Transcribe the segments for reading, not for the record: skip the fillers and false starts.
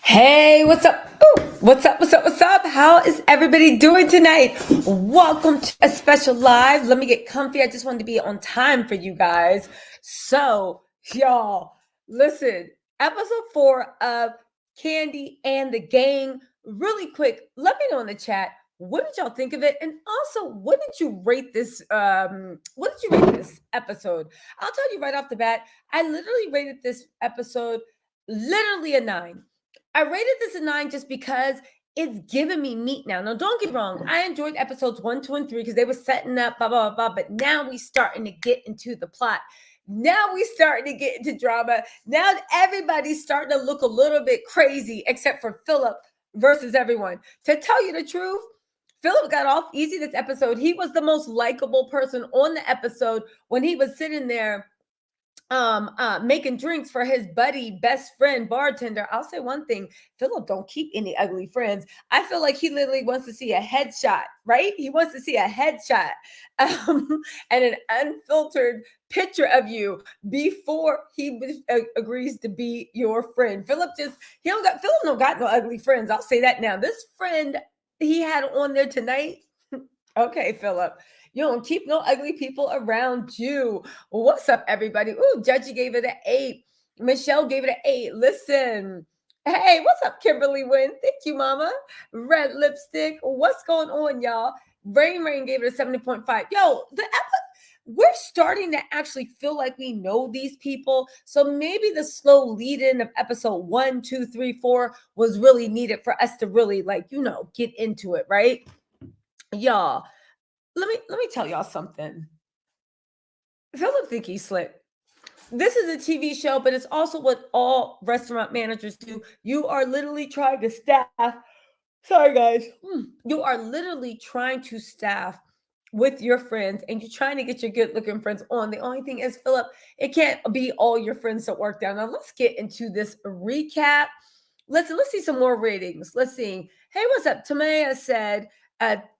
Hey, what's up? Ooh, what's up? What's up? What's up? How is everybody doing tonight? Welcome to a special live. Let me get comfy. I just wanted to be on time for you guys. So, y'all, listen, episode 4 of Kandi and the Gang. Really quick, let me know in the chat. What did y'all think of it? And also, what did you rate this? What did you rate this episode? I'll tell you right off the bat. I literally rated this episode literally a 9. I rated this a 9 just because it's giving me meat now. Now, don't get me wrong. I enjoyed episodes 1, 2, and 3 because they were setting up, blah, blah, blah. But now we starting to get into the plot. Now we starting to get into drama. Now everybody's starting to look a little bit crazy, except for Philip versus everyone. To tell you the truth, Philip got off easy this episode. He was the most likable person on the episode when he was sitting there making drinks for his buddy, best friend, bartender. I'll say one thing: Philip don't keep any ugly friends. I feel like he literally wants to see a headshot, right? He wants to see a headshot and an unfiltered picture of you before he agrees to be your friend. Philip don't got no ugly friends. I'll say that now. This friend he had on there tonight. Okay, Philip. You don't keep no ugly people around you. What's up, everybody? Ooh, Judgy gave it an 8. Michelle gave it an 8. Listen. Hey, what's up, Kimberly Wynn? Thank you, Mama. Red lipstick. What's going on, y'all? Rain gave it a 70.5. Yo, we're starting to actually feel like we know these people. So maybe the slow lead in of episode 1, 2, 3, 4 was really needed for us to really, get into it, right? Y'all. Let me tell y'all something. Philip think he's slick. This is a TV show, but it's also what all restaurant managers do. You are literally trying to staff. Sorry, guys. You are literally trying to staff with your friends, and you're trying to get your good-looking friends on. The only thing is, Philip, it can't be all your friends that work down. Now, let's get into this recap. Let's see some more ratings. Let's see. Hey, what's up? Tamaya said,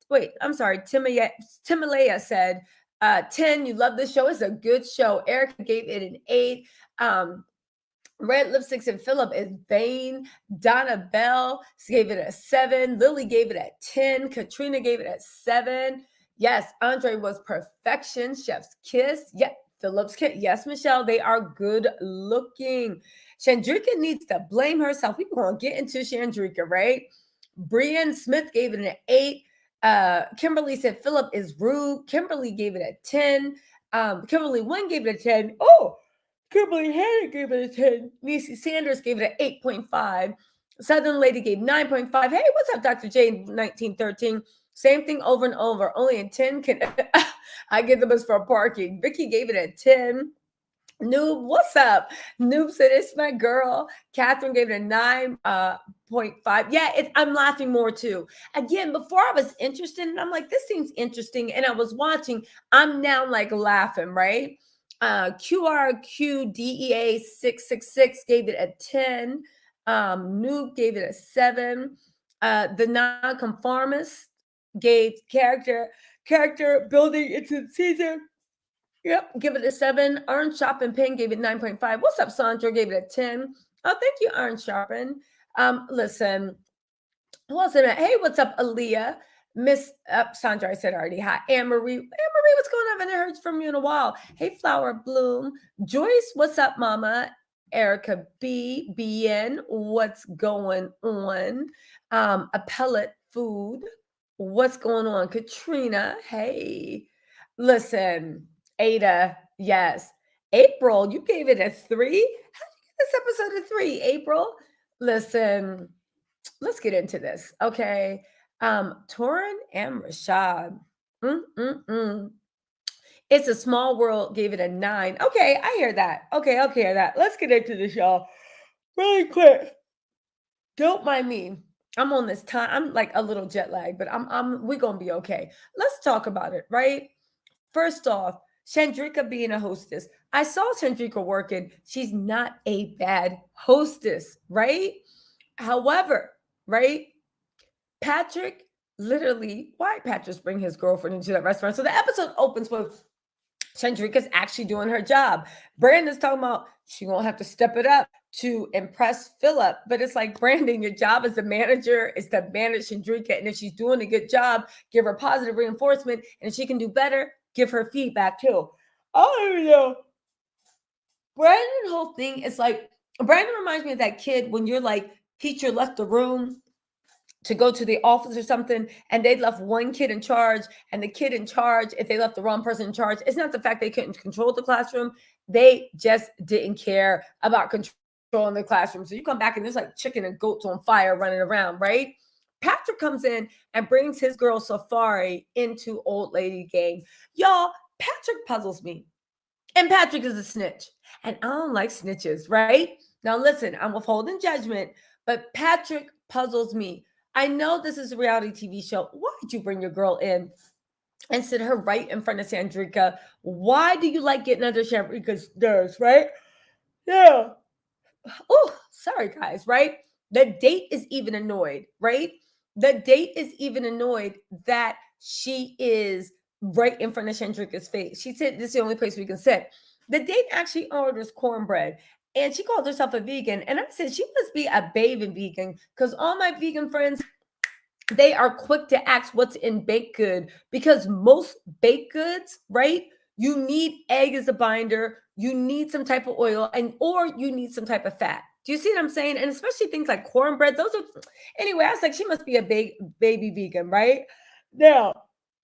Timalaya said, 10, you love this show. It's a good show. Erica gave it an 8. Red Lipsticks and Philip is vain. Donna Bell gave it a 7. Lily gave it a 10. Katrina gave it a 7. Yes, Andre was perfection. Chef's kiss. Yep. Philip's kiss. Yes, Michelle, they are good looking. Shandrika needs to blame herself. We're going to get into Shandrika, right? Brian Smith gave it an 8. Kimberly said Philip is rude. Kimberly gave it a 10. Kimberly Wynn gave it a 10. Oh, Kimberly Hannah gave it a 10. Niecy Sanders gave it an 8.5. Southern Lady gave 9.5. Hey, what's up, Dr. J 1913? Same thing over and over. Only a 10 can I give the bus for parking. Vicky gave it a 10. Noob, what's up? Noob said it's my girl. Catherine gave it a 9.5. Yeah, I'm laughing more too. Again, before I was interested, and I'm like, this seems interesting. And I was watching, I'm now like laughing, right? QRQDEA666 gave it a 10. Noob gave it a 7. The nonconformist gave character building into season. Yep, give it a 7. Iron Sharpen Pen gave it 9.5. What's up, Sandra? Gave it a 10. Oh, thank you, Iron Sharpen. Listen, who else? Hey, what's up, Aaliyah? Miss Sandra, I said already. Hi, Anne-Marie. Anne-Marie, what's going on? I haven't heard from you in a while. Hey, Flower Bloom. Joyce, what's up, Mama? Erica B. BN, what's going on? Appellate Food, what's going on? Katrina, hey. Listen, Ada, yes. April, you gave it a 3? How did you get this episode a 3, April? Listen, let's get into this, okay? Torin and Rashad. It's a Small World gave it a 9. Okay, I hear that. Okay, I'll hear that. Let's get into this, y'all. Really quick. Don't mind me. I'm on this time. I'm like a little jet lag, but we're gonna be okay. Let's talk about it, right? First off, Shandrika being a hostess. I saw Shandrika working. She's not a bad hostess, right? However, right? Patrick, literally, why Patrick bring his girlfriend into that restaurant? So the episode opens with Shandrika's actually doing her job. Brandon's talking about she won't have to step it up to impress Philip. But it's like, Brandon, your job as the manager is to manage Shandrika. And if she's doing a good job, give her positive reinforcement. And if she can do better, give her feedback too. Oh, you know. Brandon's whole thing is like, Brandon reminds me of that kid when you're like, teacher left the room to go to the office or something, and they left one kid in charge, and the kid in charge, if they left the wrong person in charge, it's not the fact they couldn't control the classroom. They just didn't care about controlling the classroom. So you come back and there's like chicken and goats on fire running around, right? Patrick comes in and brings his girl Safari into Old Lady Gang. Y'all, Patrick puzzles me. And Patrick is a snitch. And I don't like snitches, right? Now, listen, I'm withholding judgment, but Patrick puzzles me. I know this is a reality TV show. Why did you bring your girl in and sit her right in front of Shandrika? Why do you like getting under Shandrika's nerves, right? Yeah. Oh, sorry, guys, right? The date is even annoyed, right? The date is even annoyed that she is right in front of Shandrika's face. She said, this is the only place we can sit. The date actually orders cornbread and she called herself a vegan. And I said, she must be a baby vegan because all my vegan friends, they are quick to ask what's in baked good because most baked goods, right? You need egg as a binder, you need some type of oil, and or you need some type of fat. Do you see what I'm saying? And especially things like cornbread, those are anyway. I was like, she must be a big baby vegan, right? Now,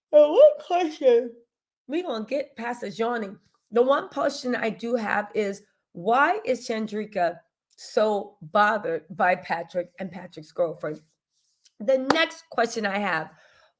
one question we gonna get past the yawning. The one question I do have is why is Shandrika so bothered by Patrick and Patrick's girlfriend? The next question I have,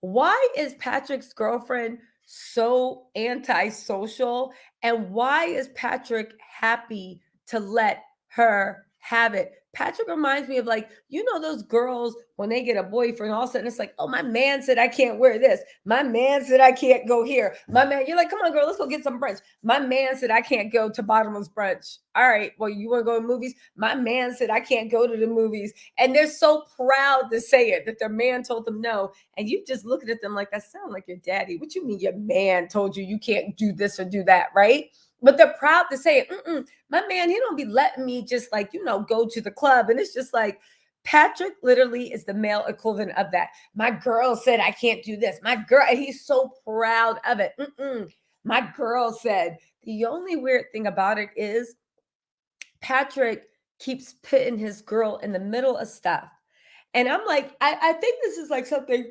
why is Patrick's girlfriend so antisocial? And why is Patrick happy to let her have it? Patrick reminds me of like, you know, those girls when they get a boyfriend, all of a sudden it's like, oh, my man said I can't wear this. My man said I can't go here. My man, you're like, come on, girl, let's go get some brunch. My man said I can't go to bottomless brunch. All right, well, you want to go to movies? My man said I can't go to the movies. And they're so proud to say it that their man told them no. And you just looking at them like, that sounds like your daddy. What you mean your man told you can't do this or do that, right? But they're proud to say it. My man, he don't be letting me just like, you know, go to the club. And it's just like, Patrick literally is the male equivalent of that. My girl said I can't do this. My girl, and he's so proud of it. My girl said. The only weird thing about it is Patrick keeps putting his girl in the middle of stuff. And I'm like, I think this is like something.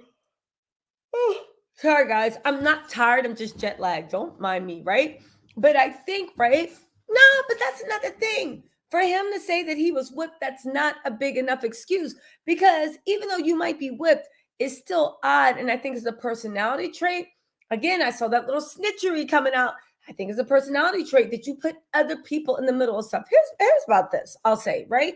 Oh, sorry, guys. I'm not tired. I'm just jet lagged. Don't mind me, right? But I think, right? No, but that's another thing. For him to say that he was whipped, that's not a big enough excuse because even though you might be whipped, it's still odd. And I think it's a personality trait. Again, I saw that little snitchery coming out. I think it's a personality trait that you put other people in the middle of stuff. Here's about this. I'll say, right?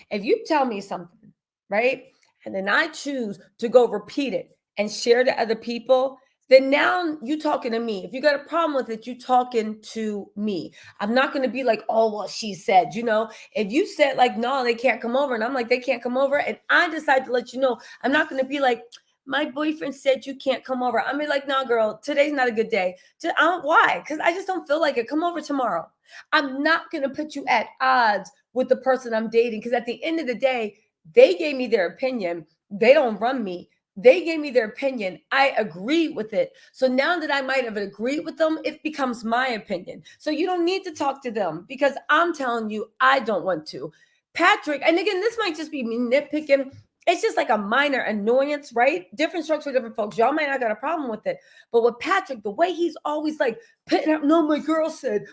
If you tell me something, right? And then I choose to go repeat it and share to other people, then now you talking to me. If you got a problem with it, you talking to me. I'm not going to be like, oh, well, she said, you know, if you said like, no, they can't come over. And I'm like, they can't come over. And I decide to let you know, I'm not going to be like, my boyfriend said you can't come over. I'm be like, no, girl, today's not a good day. Why? Because I just don't feel like it. Come over tomorrow. I'm not going to put you at odds with the person I'm dating. Because at the end of the day, they gave me their opinion. They don't run me. They gave me their opinion. I agree with it. So now that I might have agreed with them, it becomes my opinion. So you don't need to talk to them because I'm telling you, I don't want to. Patrick, and again, this might just be me nitpicking. It's just like a minor annoyance, right? Different strokes for different folks. Y'all might not got a problem with it. But with Patrick, the way he's always like putting up, no, my girl said,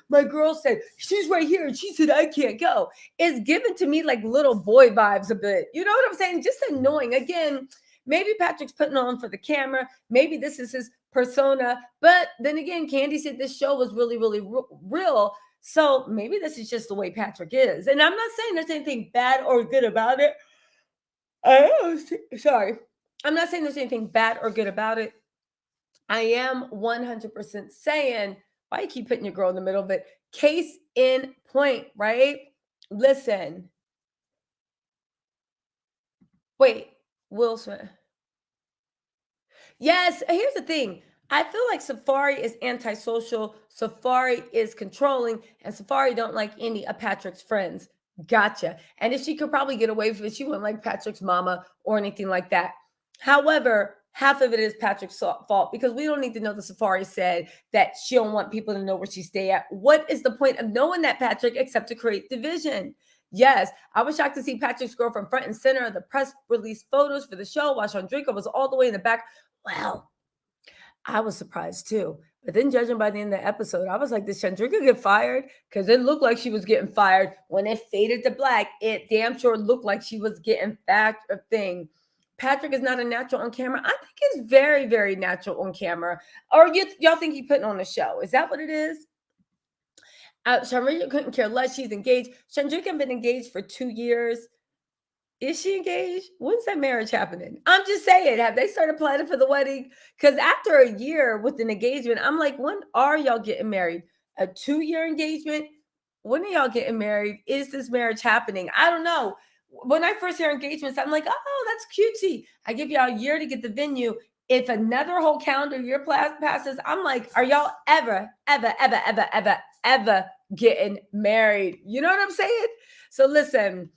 she's right here and she said, I can't go. It's given to me like little boy vibes a bit. You know what I'm saying? Just annoying. Again, maybe Patrick's putting on for the camera. Maybe this is his persona. But then again, Kandi said this show was really, really real. So maybe this is just the way Patrick is. And I'm not saying there's anything bad or good about it. Sorry. I'm not saying there's anything bad or good about it. I am 100% saying, why you keep putting your girl in the middle of it? Case in point, right? Listen. Wait, Will Smith. Yes, here's the thing. I feel like Safari is antisocial, Safari is controlling, and Safari don't like any of Patrick's friends. Gotcha. And if she could probably get away with it, she wouldn't like Patrick's mama or anything like that. However, half of it is Patrick's fault because we don't need to know the Safari said that she don't want people to know where she stay at. What is the point of knowing that, Patrick, except to create division? Yes, I was shocked to see Patrick's girlfriend front and center of the press release photos for the show while Shandrika was all the way in the back. Well, I was surprised too. But then, judging by the end of the episode, I was like, did Shandrika get fired? Because it looked like she was getting fired. When it faded to black, it damn sure looked like she was getting fact of thing. Patrick is not a natural on camera. I think he's very, very natural on camera. Or y'all think he's putting on a show? Is that what it is? Shandrika couldn't care less. She's engaged. Shandrika been engaged for 2 years. Is she engaged? When's that marriage happening? I'm just saying, have they started planning for the wedding? Because after a year with an engagement, I'm like, when are y'all getting married? A 2-year engagement? When are y'all getting married? Is this marriage happening? I don't know. When I first hear engagements, I'm like, oh, that's cutesy. I give y'all a year to get the venue. If another whole calendar year passes, I'm like, are y'all ever getting married? You know what I'm saying? So listen.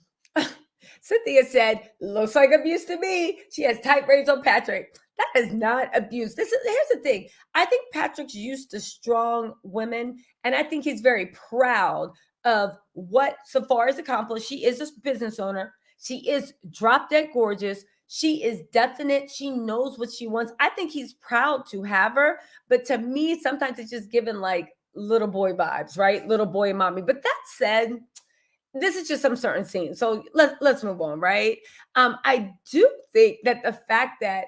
Cynthia said, looks like abuse to me. She has tight reins on Patrick. That is not abuse. Here's the thing. I think Patrick's used to strong women, and I think he's very proud of what Safari's accomplished. She is a business owner. She is drop dead gorgeous. She is definite. She knows what she wants. I think he's proud to have her. But to me, sometimes it's just given like little boy vibes, right? Little boy and mommy. But that said, this is just some certain scenes. So let's move on, right? I do think that the fact that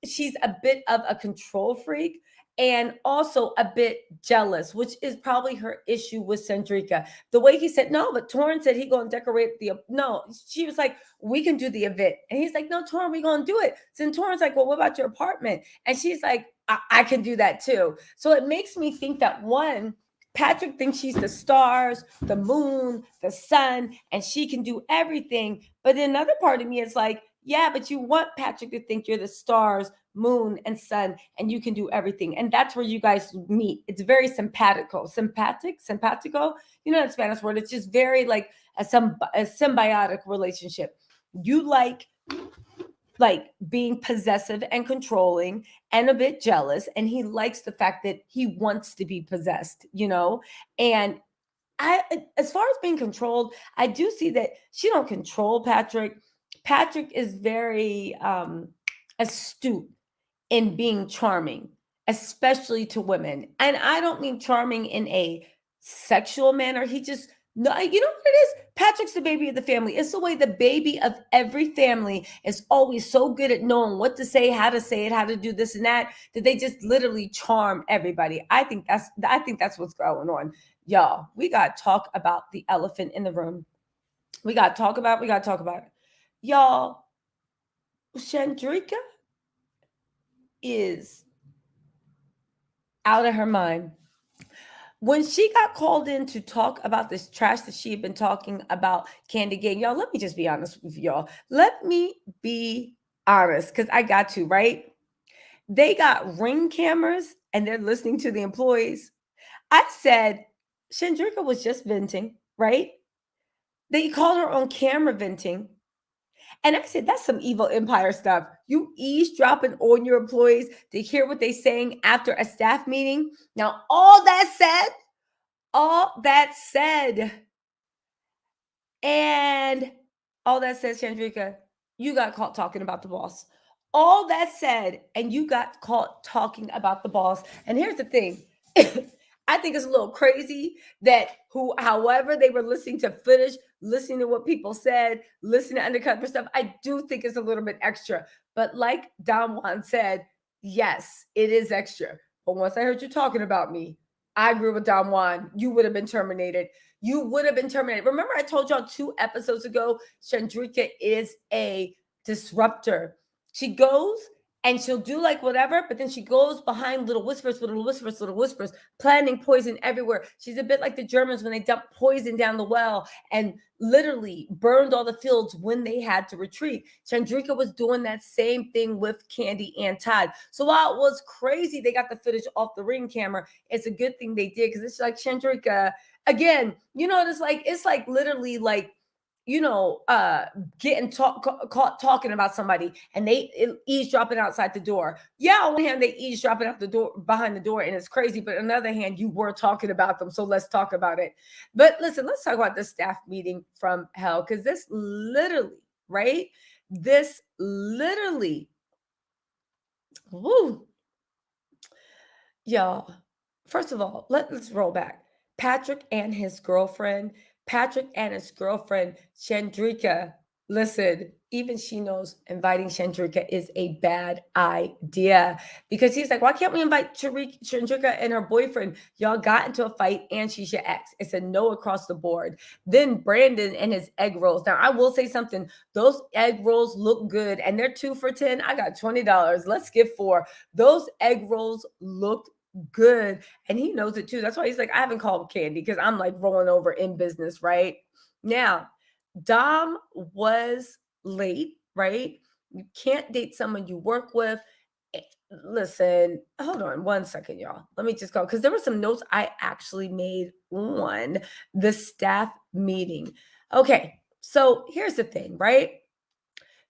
she's a bit of a control freak and also a bit jealous, which is probably her issue with Shandrika. The way he said, no, but Torrin said he going to decorate no, she was like, we can do the event. And he's like, no, Torrin, we going to do it. So then Torrin's like, well, what about your apartment? And she's like, I can do that too. So it makes me think that one, Patrick thinks she's the stars, the moon, the sun, and she can do everything. But then another part of me is like, yeah, but you want Patrick to think you're the stars, moon, and sun, and you can do everything. And that's where you guys meet. It's very simpatico. Simpatico. You know that Spanish word. It's just very like a symbiotic relationship. You like being possessive and controlling and a bit jealous, and he likes the fact that he wants to be possessed, and as far as being controlled, I do see that she don't control Patrick. Patrick is very astute in being charming, especially to women, and I don't mean charming in a sexual manner. He just, no, you know what it is? Patrick's the baby of the family. It's the way the baby of every family is always so good at knowing what to say it, how to do this and that they just literally charm everybody. I think that's what's going on. Y'all, we got to talk about the elephant in the room. We got to talk about it. Y'all, Shandrika is out of her mind. When she got called in to talk about this trash that she had been talking about Kandi gang, y'all, let me just be honest with y'all. Let me be honest, because I got to, right? They got Ring cameras and they're listening to the employees. I said, Shandrika was just venting, right? They called her on camera venting. And I said, that's some evil empire stuff. You eavesdropping on your employees to hear what they're saying after a staff meeting. Now, all that said, Shandrika, you got caught talking about the boss. All that said, and you got caught talking about the boss. And here's the thing. I think it's a little crazy that however they were listening to footage, listening to what people said, listening to undercover stuff, I do think it's a little bit extra. But like Don Juan said, yes, it is extra. But once I heard you talking about me, I agree with Don Juan. You would have been terminated. Remember I told y'all 2 episodes ago, Shandrika is a disruptor. She goes and she'll do like whatever, but then she goes behind little whispers, planting poison everywhere. She's a bit like the Germans when they dumped poison down the well and literally burned all the fields when they had to retreat. Shandrika was doing that same thing with Kandi and Todd. So while it was crazy they got the footage off the Ring camera, it's a good thing they did, because it's like Shandrika, again, it's like literally like, getting caught talking about somebody and they eavesdropping outside the door. Yeah, on one hand, they eavesdropping out the door behind the door and it's crazy, but on the other hand, you were talking about them. So let's talk about it. But listen, let's talk about the staff meeting from hell, because this literally, right? This literally, woo, y'all. First of all, let's roll back. Patrick and his girlfriend, Shandrika. Listen, even she knows inviting Shandrika is a bad idea, because he's like, why can't we invite Shandrika and her boyfriend? Y'all got into a fight and she's your ex. It's a no across the board. Then Brandon and his egg rolls. Now, I will say something. Those egg rolls look good and they're 2 for $10. I got $20. Let's get 4. Those egg rolls looked good, and he knows it too. That's why he's like, I haven't called Kandi because I'm like rolling over in business right now. Dom was late, right? You can't date someone you work with. Listen, hold on 1 second, y'all. Let me just go, because there were some notes I actually made on the staff meeting. Okay, so here's the thing, right?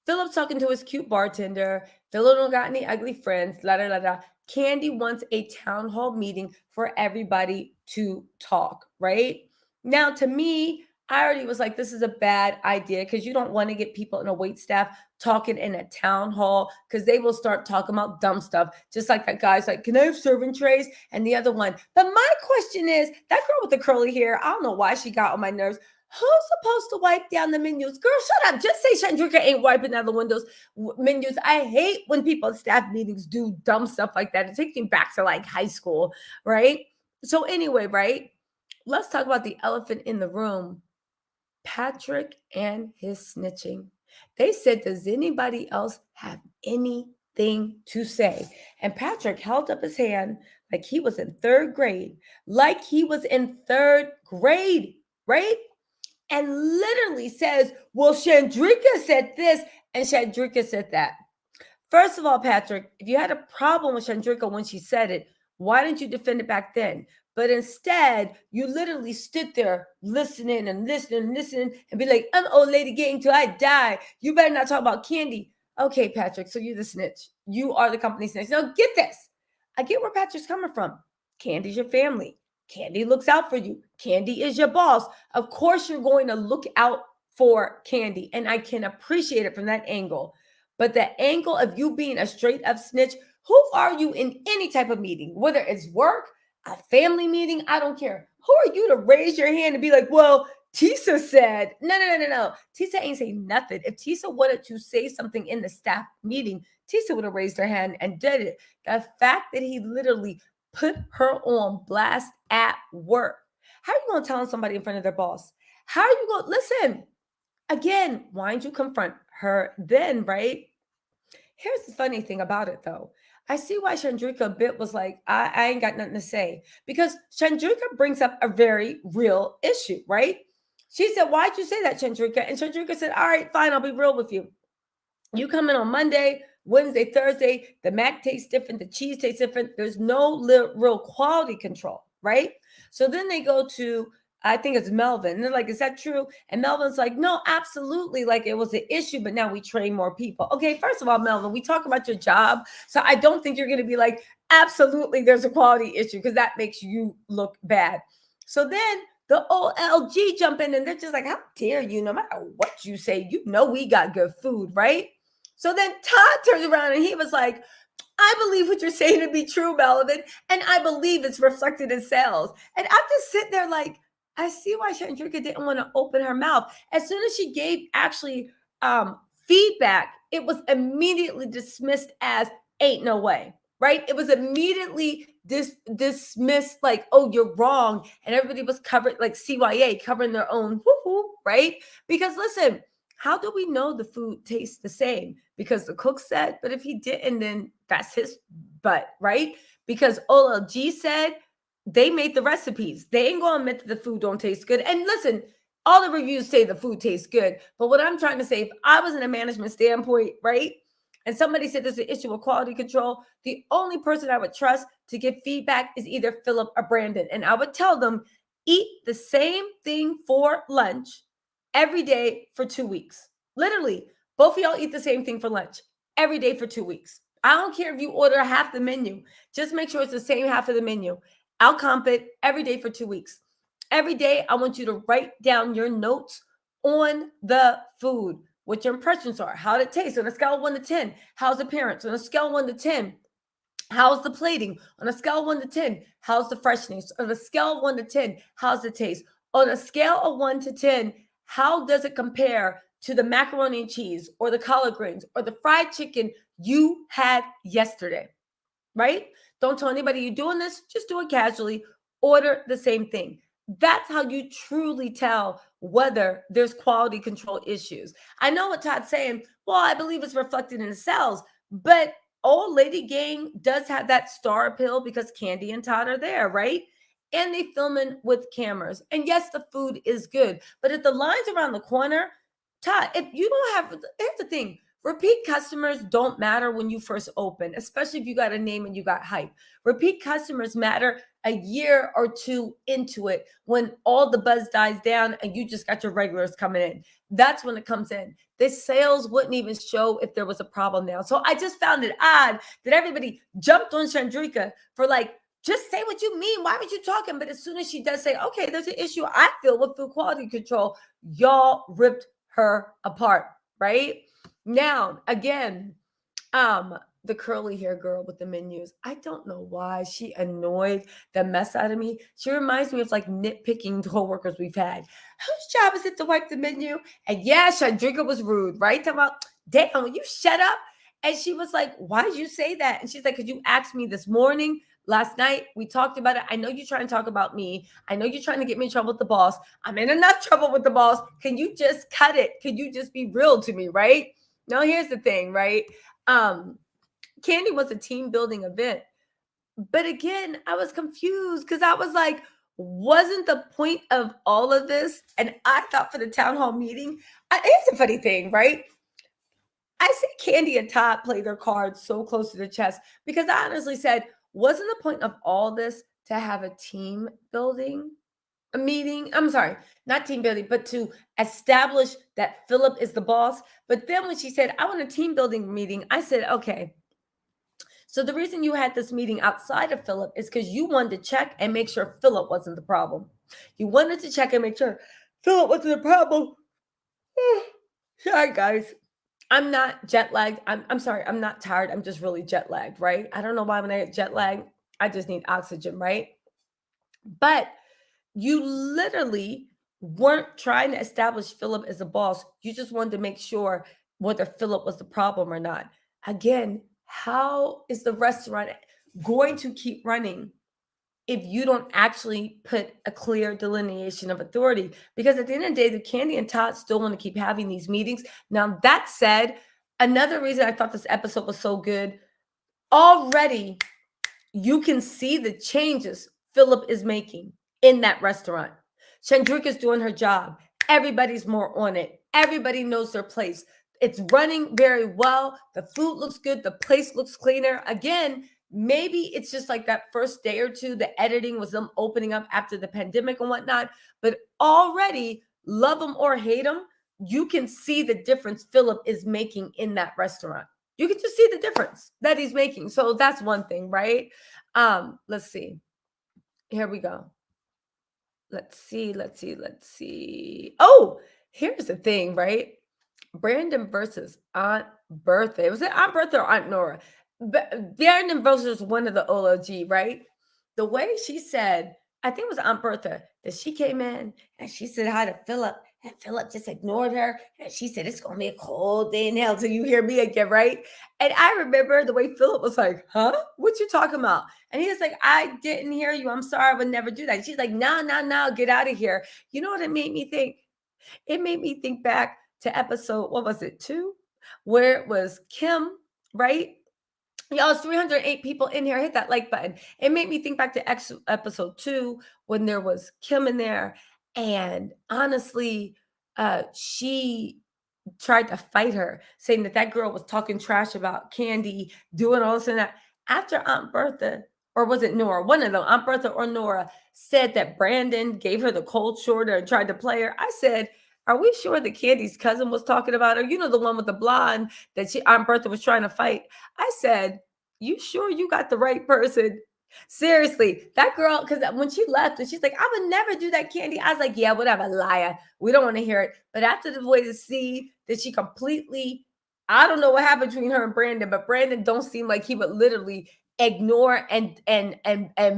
Philip's talking to his cute bartender. Philip don't got any ugly friends. La da la da. Kandi wants a town hall meeting for everybody to talk, right? Now, to me, I already was like, this is a bad idea, because you don't want to get people in a wait staff talking in a town hall, because they will start talking about dumb stuff. Just like that guy's like, can I have serving trays? And the other one. But my question is, that girl with the curly hair, I don't know why she got on my nerves. Who's supposed to wipe down the menus? Girl, shut up. Just say Shandrika ain't wiping down the menus. I hate when people at staff meetings do dumb stuff like that. It takes me back to like high school, right? So anyway, right? Let's talk about the elephant in the room. Patrick and his snitching. They said, does anybody else have anything to say? And Patrick held up his hand like he was in 3rd grade. Right? And literally says, well, Shandrika said this and Shandrika said that. First of all, Patrick, if you had a problem with Shandrika when she said it, why didn't you defend it back then? But instead, you literally stood there listening and be like, I'm old lady gang till I die. You better not talk about Kandi. Okay, Patrick, so you're the snitch. You are the company snitch. Now get this. I get where Patrick's coming from. Kandi's your family. Kandi looks out for you. Kandi is your boss. Of course, you're going to look out for Kandi, and I can appreciate it from that angle. But the angle of you being a straight up snitch, who are you in any type of meeting, whether it's work, a family meeting, I don't care. Who are you to raise your hand and be like, well, Tisa said, no. Tisa ain't saying nothing. If Tisa wanted to say something in the staff meeting, Tisa would have raised her hand and did it. The fact that he literally put her on blast at work. How are you going to tell somebody in front of their boss? How are you going to listen? Again, why didn't you confront her then, right? Here's the funny thing about it, though. I see why Shandrika a bit was like, I ain't got nothing to say. Because Shandrika brings up a very real issue, right? She said, why'd you say that, Shandrika? And Shandrika said, all right, fine, I'll be real with you. You come in on Monday, Wednesday, Thursday, the mac tastes different, the cheese tastes different. There's no real quality control, right? So then they go to, I think it's Melvin. And they're like, is that true? And Melvin's like, no, absolutely. Like, it was an issue, but now we train more people. Okay, first of all, Melvin, we talk about your job. So I don't think you're going to be like, absolutely, there's a quality issue, because that makes you look bad. So then the OLG jump in and they're just like, how dare you? No matter what you say, you know we got good food, right? So then Todd turns around and he was like, I believe what you're saying to be true, Melvin, and I believe it's reflected in sales. And I'm just sitting there like, I see why Shandrika didn't want to open her mouth. As soon as she gave actually feedback, it was immediately dismissed as ain't no way, right? It was immediately dismissed like, oh, you're wrong. And everybody was covered like CYA covering their own woo-hoo, right? Because listen, How do we know the food tastes the same? Because the cook said, but if he didn't, then that's his butt, right? Because OLG said they made the recipes. They ain't gonna admit that the food don't taste good. And listen, all the reviews say the food tastes good. But what I'm trying to say, if I was in a management standpoint, right? And somebody said there's an issue with quality control, the only person I would trust to give feedback is either Philip or Brandon. And I would tell them, eat the same thing for lunch every day for 2 weeks. Literally, both of y'all eat the same thing for lunch every day for 2 weeks. I don't care if you order half the menu. Just make sure it's the same half of the menu. I'll comp it every day for 2 weeks. Every day, I want you to write down your notes on the food, what your impressions are, how it tastes on a scale of 1 to 10. How's the appearance? On a scale of 1 to 10, how's the plating? On a scale of 1 to 10, how's the freshness? On a scale of 1 to 10, how's the taste? On a scale of 1 to 10, how does it compare to the macaroni and cheese or the collard greens or the fried chicken you had yesterday? Right? Don't tell anybody you're doing this. Just do it casually. Order the same thing. That's how you truly tell whether there's quality control issues. I know what Todd's saying. Well, I believe it's reflected in the sales, but Old Lady Gang does have that star appeal because Kandi and Todd are there, right? And they filming with cameras. And yes, the food is good. But if the line's around the corner, Todd, if you don't have, here's the thing. Repeat customers don't matter when you first open, especially if you got a name and you got hype. Repeat customers matter a year or two into it when all the buzz dies down and you just got your regulars coming in. That's when it comes in. The sales wouldn't even show if there was a problem now. So I just found it odd that everybody jumped on Shandrika for like, just say what you mean. Why would you talking? But as soon as she does say, okay, there's an issue I feel with food quality control, y'all ripped her apart, right? Now, again, the curly hair girl with the menus. I don't know why she annoyed the mess out of me. She reminds me of like nitpicking coworkers we've had. Whose job is it to wipe the menu? And yeah, Shandrika was rude, right? Talking about, damn, will you shut up? And she was like, why did you say that? And she's like, because you asked me this morning, last night, we talked about it. I know you're trying to talk about me. I know you're trying to get me in trouble with the boss. I'm in enough trouble with the boss. Can you just cut it? Can you just be real to me, right? Now, here's the thing, right? Kandi was a team building event. But again, I was confused because I was like, wasn't the point of all of this? And I thought for the town hall meeting, here's the funny thing, right? I said Kandi and Todd play their cards so close to the chest because I honestly said, wasn't the point of all this to have a team building a meeting? I'm sorry, not team building, but to establish that Philip is the boss. But then when she said, I want a team building meeting, I said, okay. So the reason you had this meeting outside of Philip is because you wanted to check and make sure Philip wasn't the problem. You wanted to check and make sure Philip wasn't the problem. Sorry, guys. I'm not jet lagged. I'm sorry. I'm not tired. I'm just really jet lagged, right? I don't know why when I get jet lagged, I just need oxygen, right? But you literally weren't trying to establish Philip as a boss. You just wanted to make sure whether Philip was the problem or not. Again, how is the restaurant going to keep running if you don't actually put a clear delineation of authority? Because at the end of the day, the Kandi and Todd still want to keep having these meetings. Now, that said, another reason I thought this episode was so good, already you can see the changes Philip is making in that restaurant. Shandrika's doing her job. Everybody's more on it. Everybody knows their place. It's running very well. The food looks good. The place looks cleaner. Again, maybe it's just like that first day or two, the editing was them opening up after the pandemic and whatnot. But already, love them or hate them, you can see the difference Philip is making in that restaurant. You can just see the difference that he's making. So that's one thing, right? Let's see. Here we go. Let's see. Oh, here's the thing, right? Brandon versus Aunt Bertha. Was it Aunt Bertha or Aunt Nora? But Brandon versus one of the OLG, right? The way she said, I think it was Aunt Bertha, that she came in and she said hi to Philip, and Philip just ignored her. And she said, it's going to be a cold day in hell till you hear me again, right? And I remember the way Philip was like, huh? What you talking about? And he was like, I didn't hear you. I'm sorry. I would never do that. She's like, no, get out of here. You know what it made me think? It made me think back to episode, what was it, 2? Where it was Kim, right? Y'all, it's 308 people in here. Hit that like button. It made me think back to episode 2 when there was Kim in there. And honestly, she tried to fight her, saying that that girl was talking trash about Kandi, doing all this and that. After Aunt Bertha, or was it Nora? One of them, Aunt Bertha or Nora, said that Brandon gave her the cold shoulder and tried to play her. I said, are we sure that Candy's cousin was talking about her? You know, the one with the blonde that Aunt Bertha was trying to fight. I said, you sure you got the right person? Seriously, that girl, because when she left and she's like, I would never do that, Kandi. I was like, yeah, whatever, liar. We don't want to hear it. But after the way to see that she completely, I don't know what happened between her and Brandon, but Brandon don't seem like he would literally ignore and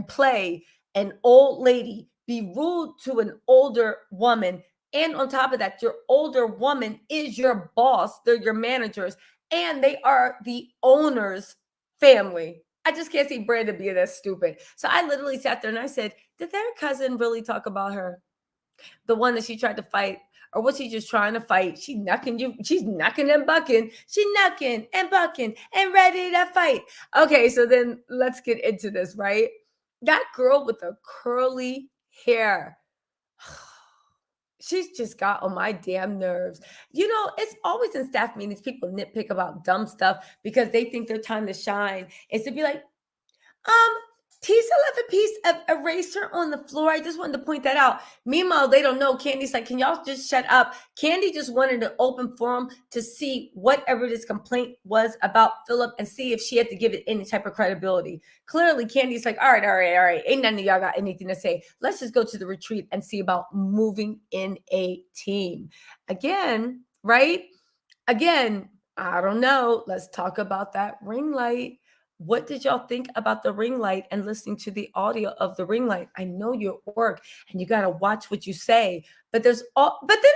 play an old lady, be rude to an older woman. And on top of that, your older woman is your boss. They're your managers, and they are the owner's family. I just can't see Brandon being that stupid. So I literally sat there and I said, did their cousin really talk about her? The one that she tried to fight? Or was she just trying to fight? She's knocking and bucking. She's knocking and bucking and ready to fight. Okay, so then let's get into this, right? That girl with the curly hair. She's just got on my damn nerves. You know, it's always in staff meetings, people nitpick about dumb stuff because they think their time to shine is to be like, Tisa left a piece of eraser on the floor. I just wanted to point that out. Meanwhile, they don't know. Candy's like, can y'all just shut up? Kandi just wanted an open forum to see whatever this complaint was about Philip and see if she had to give it any type of credibility. Clearly, Candy's like, all right. Ain't none of y'all got anything to say. Let's just go to the retreat and see about moving in a team. Again, right? Again, I don't know. Let's talk about that ring light. What did y'all think about the ring light and listening to the audio of the ring light? I know you're at work and you got to watch what you say, but then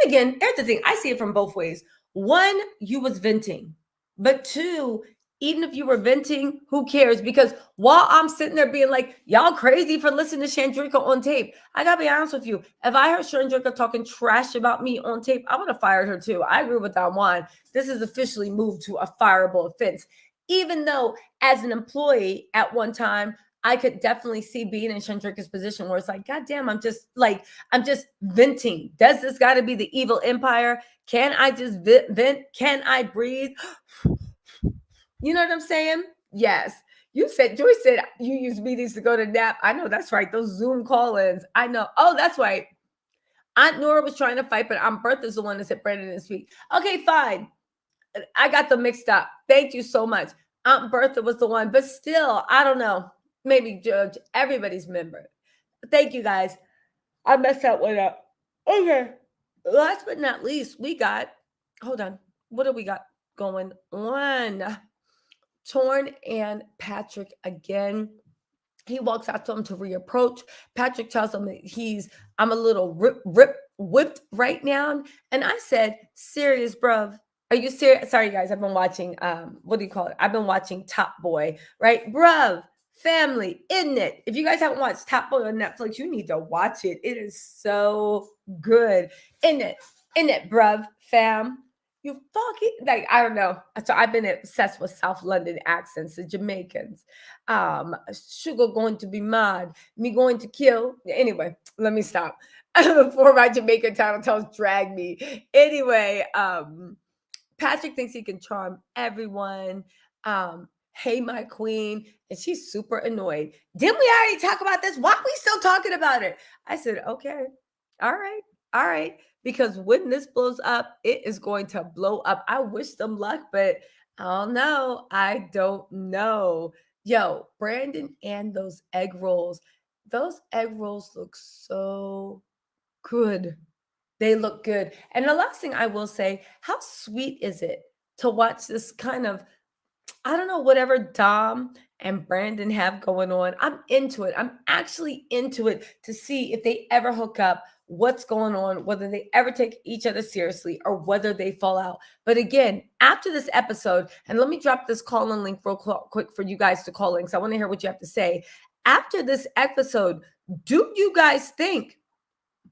again, here's the thing. I see it from both ways. One, you was venting, but two, even if you were venting, who cares? Because while I'm sitting there being like, y'all crazy for listening to Shandrika on tape, I gotta be honest with you. If I heard Shandrika talking trash about me on tape, I would have fired her too. I agree with that one. This is officially moved to a fireable offense. Even though as an employee at one time, I could definitely see being in Shandrika's position where it's like, God damn, I'm just venting. Does this got to be the evil empire? Can I just vent? Can I breathe? You know what I'm saying? Yes. Joyce said you use meetings to go to nap. I know that's right. Those Zoom call-ins. I know. Oh, that's right. Aunt Nora was trying to fight, but Aunt Bertha's the one that said Brandon didn't speak. Okay, fine. I got them mixed up. Thank you so much. Aunt Bertha was the one, but still, I don't know. Maybe judge everybody's member. Thank you guys. I messed that one up. Okay. Last but not least, we got, hold on. What do we got going on? Todd and Patrick again. He walks out to him to reapproach. Patrick tells him that I'm a little whipped right now. And I said, serious, bruv. Are you serious? Sorry, guys. I've been watching, what do you call it? I've been watching Top Boy, right? Bruv, family, isn't it? If you guys haven't watched Top Boy on Netflix, you need to watch it. It is so good. Isn't it, bruv, fam? You fucking, like, I don't know. So I've been obsessed with South London accents, the Jamaicans. Sugar going to be mad, me going to kill. Anyway, let me stop before my Jamaican title tells drag me. Anyway, Patrick thinks he can charm everyone. Hey, my queen. And she's super annoyed. Didn't we already talk about this? Why are we still talking about it? I said, okay. All right. Because when this blows up, it is going to blow up. I wish them luck, but I don't know. Yo, Brandon and those egg rolls look so good. They look good. And the last thing I will say, how sweet is it to watch this kind of, I don't know, whatever Dom and Brandon have going on. I'm into it. I'm actually into it to see if they ever hook up, what's going on, whether they ever take each other seriously or whether they fall out. But again, after this episode, and let me drop this call-in link real quick for you guys to call in because I want to hear what you have to say. After this episode, do you guys think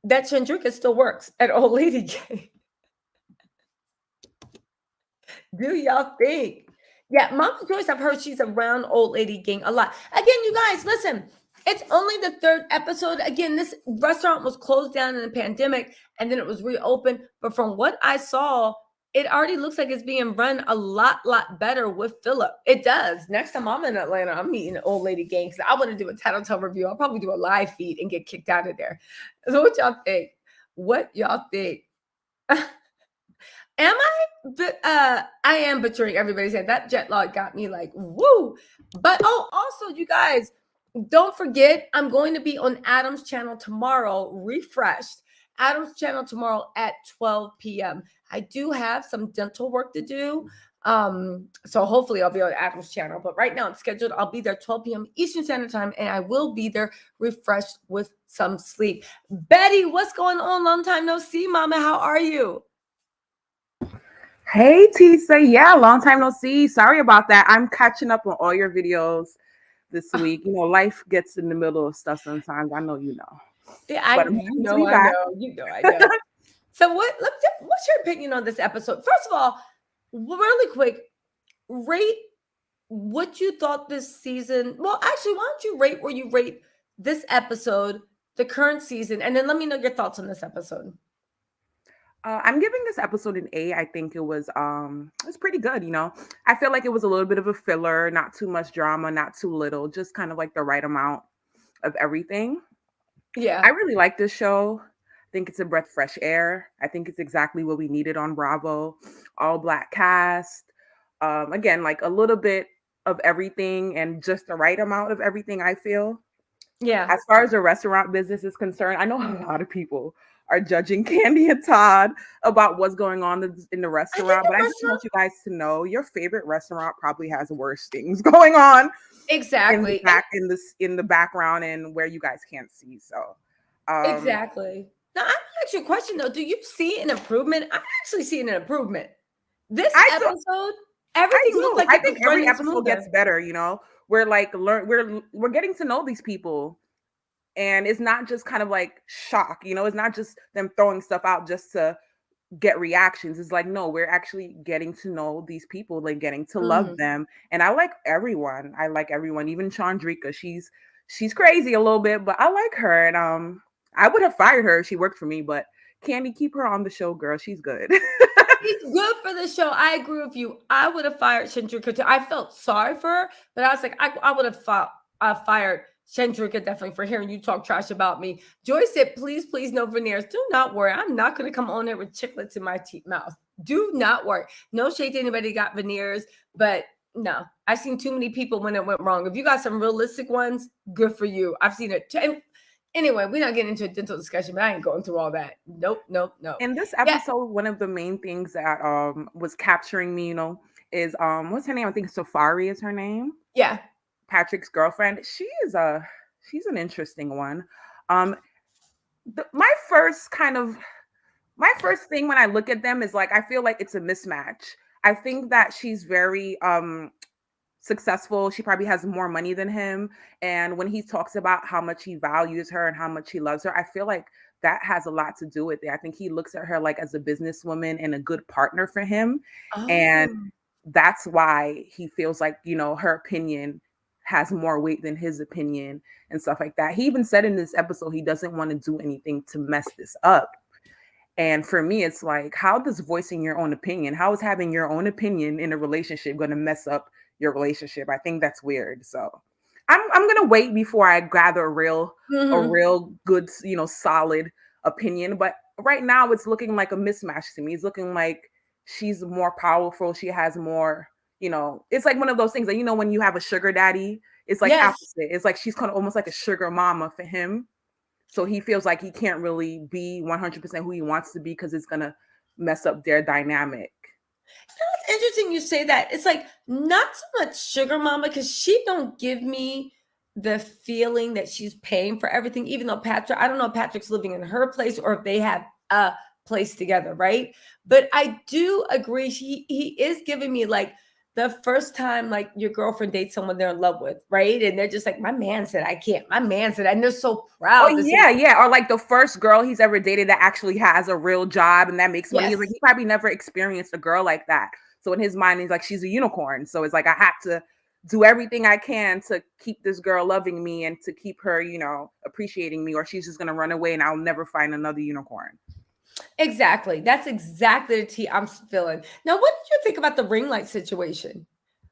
that Shandrika still works at Old Lady Gang? Do y'all think? Yeah, Mama Joyce, I've heard she's around old lady gang a lot. Again, you guys, listen, it's only the third episode. Again, this restaurant was closed down in the pandemic and then it was reopened. But from what I saw, it already looks like it's being run a lot better with Philip. It does. Next time I'm in Atlanta, I'm meeting an old lady gang. So I want to do a TisaTells review. I'll probably do a live feed and get kicked out of there. So what y'all think? What y'all think? Am I? But I am butchering everybody saying that jet lag got me like woo. But also you guys, don't forget I'm going to be on Adam's channel tomorrow, refreshed. Adam's channel tomorrow at 12 p.m. I do have some dental work to do. So hopefully I'll be on Adam's channel. But right now it's scheduled. I'll be there 12 p.m. Eastern Standard Time, and I will be there refreshed with some sleep. Betty, what's going on? Long time no see, Mama. How are you? Hey, Tisa. Yeah, long time no see. Sorry about that. I'm catching up on all your videos this week. You know, life gets in the middle of stuff sometimes. I know you know. Yeah, But I'm happy to be back. I know. So what's your opinion on this episode? First of all, really quick, rate what you thought this season. Well, actually, why don't you rate where you rate this episode, the current season, and then let me know your thoughts on this episode. I'm giving this episode an A. I think it was pretty good, you know. I feel like it was a little bit of a filler, not too much drama, not too little, just kind of like the right amount of everything. Yeah. I really like this show. I think it's a breath of fresh air. I think it's exactly what we needed on Bravo. All Black cast. Again, like a little bit of everything and just the right amount of everything, I feel. Yeah. As far as the restaurant business is concerned, I know a lot of people are judging Kandi and Todd about what's going on in the restaurant, but I just want you guys to know your favorite restaurant probably has worse things going on. Exactly. In the background and where you guys can't see. So exactly. Now I'm gonna ask you a question though. Do you see an improvement? I'm actually seeing an improvement. This episode, everything looks like I think every episode gets better, you know. We're like we're getting to know these people. And it's not just kind of like shock, you know, it's not just them throwing stuff out just to get reactions. It's like, no, we're actually getting to know these people, like getting to love them. And I like everyone. Even Shandrika. She's crazy a little bit, but I like her. And I would have fired her if she worked for me, but Kandi, keep her on the show, girl. She's good. She's good for the show. I agree with you. I would have fired Shandrika too. I felt sorry for her, but I was like, I would have fired Shandrika definitely for hearing you talk trash about me. Joyce said, please, no veneers. Do not worry. I'm not going to come on there with chiclets in my mouth. Do not worry. No shade to anybody got veneers, but no, I've seen too many people when it went wrong. If you got some realistic ones, good for you. I've seen it. Anyway, we're not getting into a dental discussion, but I ain't going through all that. Nope. In this episode, one of the main things that was capturing me, you know, is what's her name? I think Safari is her name. Yeah. Patrick's girlfriend. She's an interesting one. My first thing when I look at them is like, I feel like it's a mismatch. I think that she's very successful. She probably has more money than him. And when he talks about how much he values her and how much he loves her, I feel like that has a lot to do with it. I think he looks at her like as a businesswoman and a good partner for him. And that's why he feels like, you know, her opinion has more weight than his opinion and stuff like that. He even said in this episode, he doesn't want to do anything to mess this up. And for me, it's like, how does voicing your own opinion, how is having your own opinion in a relationship going to mess up your relationship? I think that's weird. So I'm going to wait before I gather a real good, you know, solid opinion. But right now it's looking like a mismatch to me. It's looking like she's more powerful. She has more, you know, it's like one of those things that, you know, when you have a sugar daddy, it's like opposite. It's like she's kind of almost like a sugar mama for him. So he feels like he can't really be 100% who he wants to be because it's going to mess up their dynamic. It's interesting you say that. It's like not so much sugar mama because she don't give me the feeling that she's paying for everything, even though I don't know if Patrick's living in her place or if they have a place together, right? But I do agree. He is giving me like the first time like your girlfriend dates someone they're in love with, right? And they're just like, my man said I can't. My man said, and they're so proud. Oh yeah, yeah. Or like the first girl he's ever dated that actually has a real job and that makes money. He's like, he probably never experienced a girl like that. So in his mind, he's like, she's a unicorn. So it's like, I have to do everything I can to keep this girl loving me and to keep her, you know, appreciating me, or she's just gonna run away and I'll never find another unicorn. Exactly. That's exactly the tea I'm feeling. Now, what did you think about the ring light situation?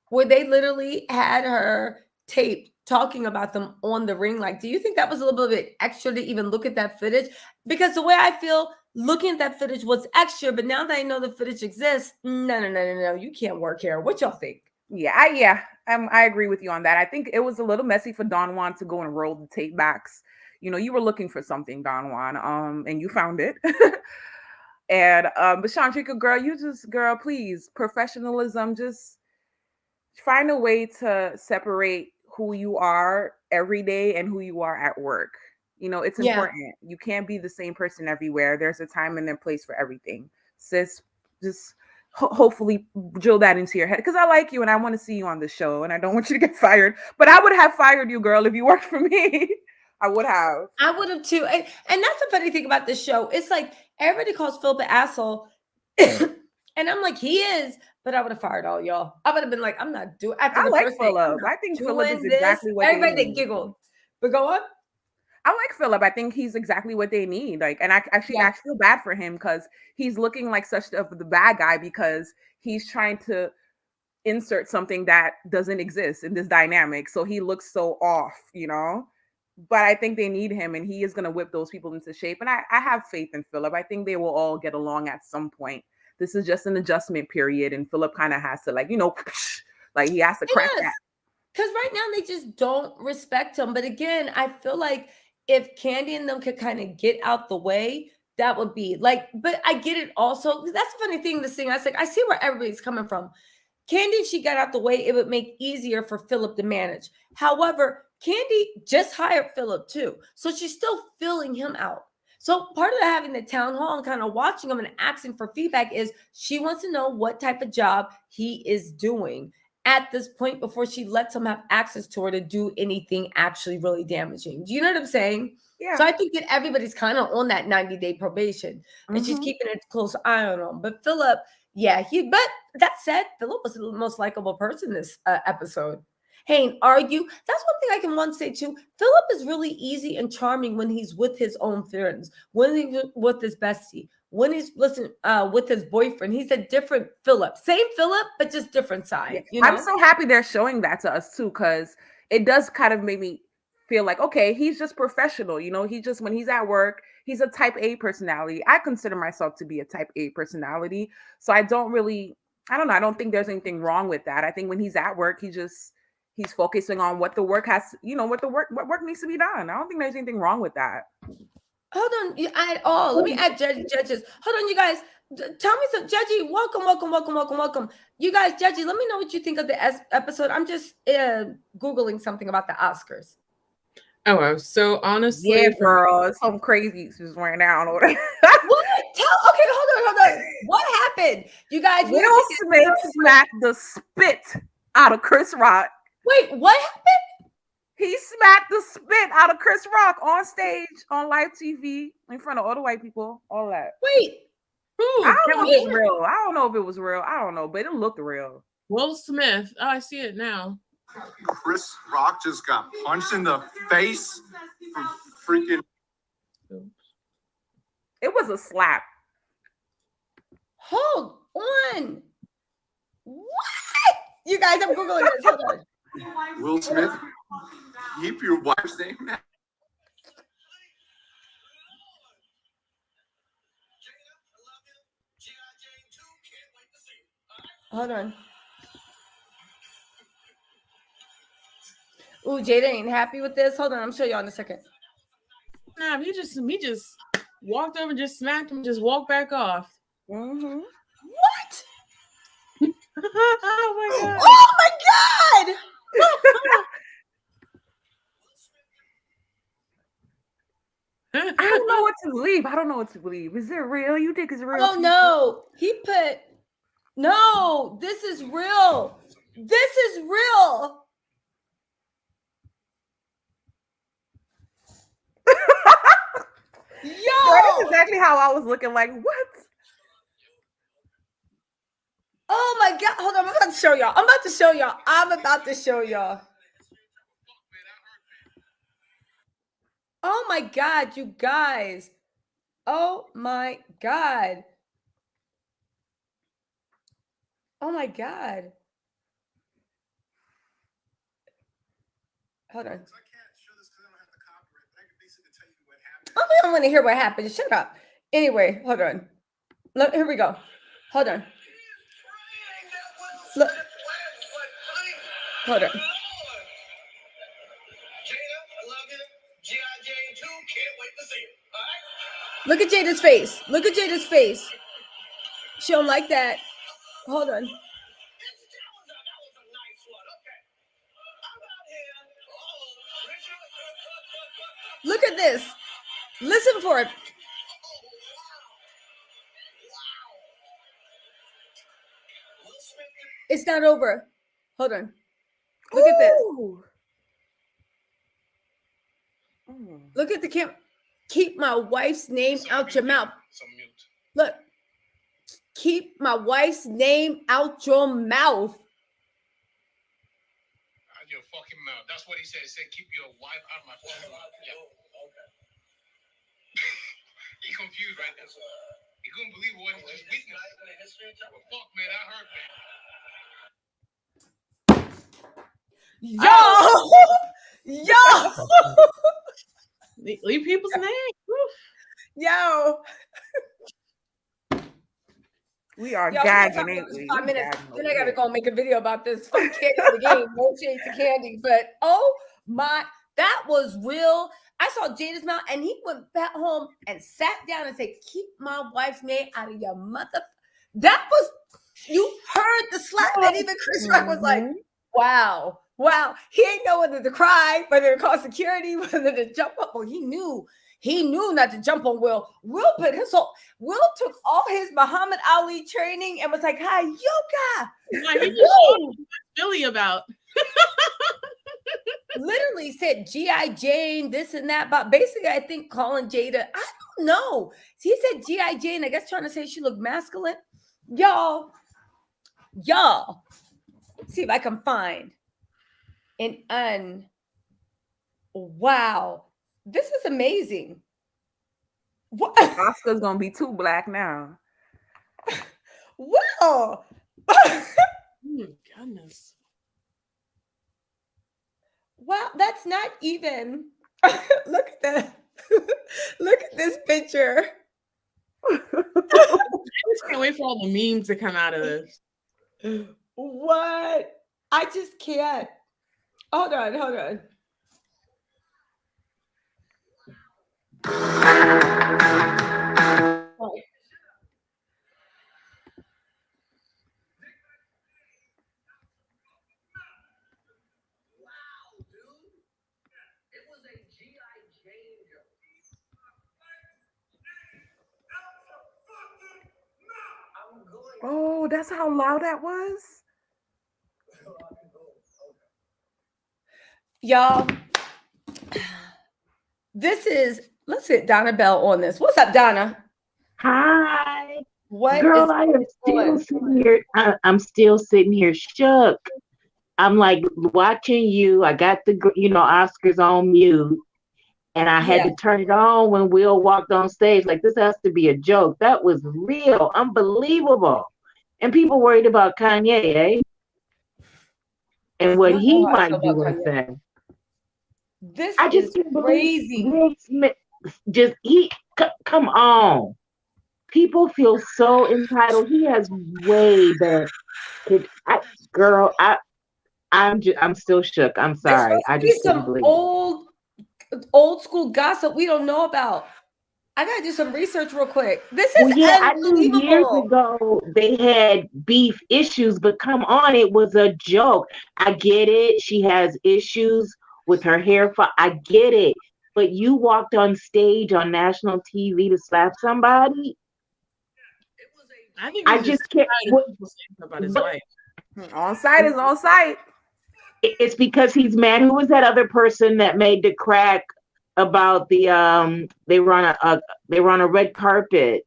Where they literally had her taped talking about them on the ring light. Do you think that was a little bit extra to even look at that footage? Because the way I feel, looking at that footage was extra, but now that I know the footage exists, no, you can't work here. What y'all think? Yeah, I agree with you on that. I think it was a little messy for Don Juan to go and roll the tape backs. You know, you were looking for something, Don Juan, and you found it. And but Shandrika, girl, please, professionalism, just find a way to separate who you are every day and who you are at work. You know, it's important. You can't be the same person everywhere. There's a time and a place for everything. Sis, just hopefully drill that into your head, because I like you and I want to see you on the show and I don't want you to get fired. But I would have fired you, girl, if you worked for me. I would have. I would have too. And that's the funny thing about this show. It's like everybody calls Philip an asshole. And I'm like, he is, but I would have fired all y'all. I would have been like, I'm not doing. I like Philip. I think Philip is exactly what everybody they giggled. But go on. I like Philip. I think he's exactly what they need. Like, and I feel bad for him because he's looking like such the bad guy because he's trying to insert something that doesn't exist in this dynamic. So he looks so off, you know. But I think they need him, and he is going to whip those people into shape. And I have faith in Philip. I think they will all get along at some point. This is just an adjustment period, and Philip kind of has to, like, you know, like he has to crack that. Because right now they just don't respect him. But again, I feel like if Kandi and them could kind of get out the way, that would be like, but I get it also. That's the funny thing, this thing. I was like, I see where everybody's coming from. Kandi, if she got out the way, it would make easier for Philip to manage. However, Kandi just hired Philip too. So she's still filling him out. So part of having the town hall and kind of watching him and asking for feedback is she wants to know what type of job he is doing at this point before she lets him have access to her to do anything actually really damaging. Do you know what I'm saying? Yeah. So I think that everybody's kind of on that 90-day probation and she's keeping a close eye on him. But Philip, but that said, Philip was the most likable person this episode. He ain't argue. That's one thing I can once say too. Philip is really easy and charming when he's with his own friends, when he's with his bestie, when he's with his boyfriend. He's a different Philip. Same Philip, but just different side. Yeah. You know? I'm so happy they're showing that to us too, because it does kind of make me feel like, okay, he's just professional. You know, he just, when he's at work, he's a type A personality. I consider myself to be a type A personality. So I don't think there's anything wrong with that. I think when he's at work, he's focusing on what the work what work needs to be done. I don't think there's anything wrong with that. Hold on, let me add judges. Hold on, you guys. Tell me some, Judgy. Welcome. You guys, Judgy, let me know what you think of the episode. I'm just Googling something about the Oscars. Oh, so honestly, yeah, girl, it's something crazy she's wearing down over there. What? Okay, hold on. What happened? You guys, Will Smith smacked the spit out of Chris Rock. Wait, what happened? He smacked the spit out of Chris Rock on stage, on live TV, in front of all the white people, all that. Wait. I don't know if it's real. I don't know if it was real. I don't know, but it looked real. Will Smith. Oh, I see it now. Chris Rock just got punched in the face for freaking. It was a slap. Hold on. What? You guys, I'm Googling this. Hold on. Will Smith, keep your wife's name. Hold on. Ooh, Jada ain't happy with this. Hold on, I'm show y'all in a second. Nah, he just walked over, just smacked him, just walked back off. Mm-hmm. What? Oh my god! Oh my god! I don't know what to believe. Is it real? You think it's real? Oh no, this is real. This is real. Yo, That is exactly how I was looking. Like, what? oh my God. Hold on. I'm about to show y'all. I'm about to show y'all. Oh my God, you guys. Oh my God. Oh my God. Hold on. Oh, I don't want to hear what happened. Shut up. Anyway, hold on. Look, here we go. Hold on. Look. Hold on. Look at Jada's face. Look at Jada's face. She don't like that. Hold on. Look at this. Listen for it. It's not over. Hold on. Look at this. Look at the camera. Keep my wife's name out your mouth. Look. Keep my wife's name out your mouth. Out your fucking mouth. That's what he said. He said, keep your wife out of my fucking mouth. Yeah. Okay. He confused right now. He couldn't believe what he just witnessed. Well, fuck, man, I heard, man. Yo! Yo! Leave people's names. Yo! We are Yo, gagging, ain't we? 5 minutes. Then I gotta go make a video about this. Fuck Kandi the game. No shade to Kandi, but oh my, that was real. I saw Jada's mouth, and he went back home and sat down and said, "Keep my wife's name out of your mother." That was, you heard the slap, and even Chris Rock was like, "Wow, wow." He ain't know whether to cry, whether to call security, whether to jump up. Well, he knew not to jump on Will. Will took all his Muhammad Ali training and was like, "Hi, yoga." Like, he just Billy about. Literally said G.I. Jane, this and that. But basically, I think calling Jada, I don't know. He said G.I. Jane, I guess trying to say she looked masculine. Y'all, see if I can find wow. This is amazing. What? Oscar's gonna be too black now. Well, Oh my goodness. wow, that's not even. Look at that. Look at this picture. I just can't wait for all the memes to come out of this. What? I just can't. Hold on. Oh, that's how loud that was. Y'all, let's hit Donna Bell on this. What's up, Donna? Hi. What Girl, is I am still going? sitting here. I'm still sitting here shook. I'm like watching you. I got the, Oscars on mute, and I had Yeah. to turn it on when Will walked on stage. Like, this has to be a joke. That was real, unbelievable. And people worried about Kanye, eh? And what I don't he know how I might feel do about and Kanye. say. This I just is can't crazy. believe Will Smith. Come on. People feel so entitled. He has way better. I'm still shook. I'm sorry. I There's just couldn't some believe. old school gossip we don't know about. I gotta do some research real quick. This is I knew years unbelievable. ago they had beef issues, but come on, it was a joke. I get it. She has issues with her hair. I get it. But you walked on stage on national TV to slap somebody. I think I he's just just can't. tired of people saying about his wife. On site is on site. It's because he's mad. Who was that other person that made the crack about the they were on a red carpet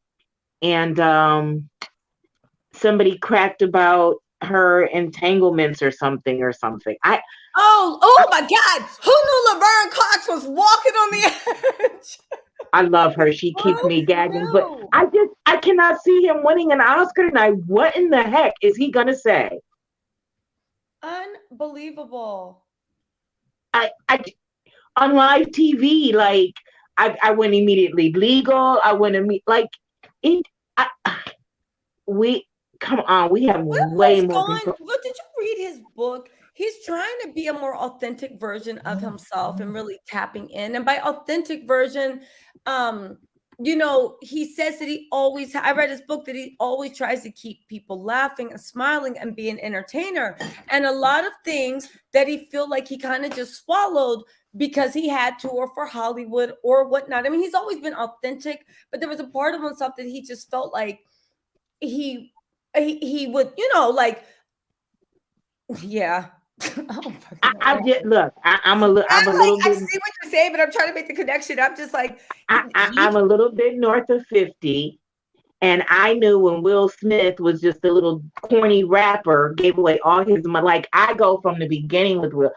and somebody cracked about her entanglements or something. Oh my God! Who knew Laverne Cox was walking on the edge? I love her. She keeps me gagging, but No. I cannot see him winning an Oscar tonight. What in the heck is he gonna say? Unbelievable. I on live TV, like I went immediately legal. I went like it. We come on. We have way more control. What did you read his book? He's trying to be a more authentic version of himself and really tapping in. And by authentic version, he says that he always, I read his book, that he always tries to keep people laughing and smiling and be an entertainer. And a lot of things that he feel like he kind of just swallowed because he had to, or for Hollywood or whatnot. I mean, he's always been authentic, but there was a part of himself that he just felt like he would, yeah. I just look. I'm a little I bit. see what you're saying, but I'm trying to make the connection. I'm just like, I'm a little bit north of 50, and I knew when Will Smith was just a little corny rapper, gave away all his money. Like I go from the beginning with Will.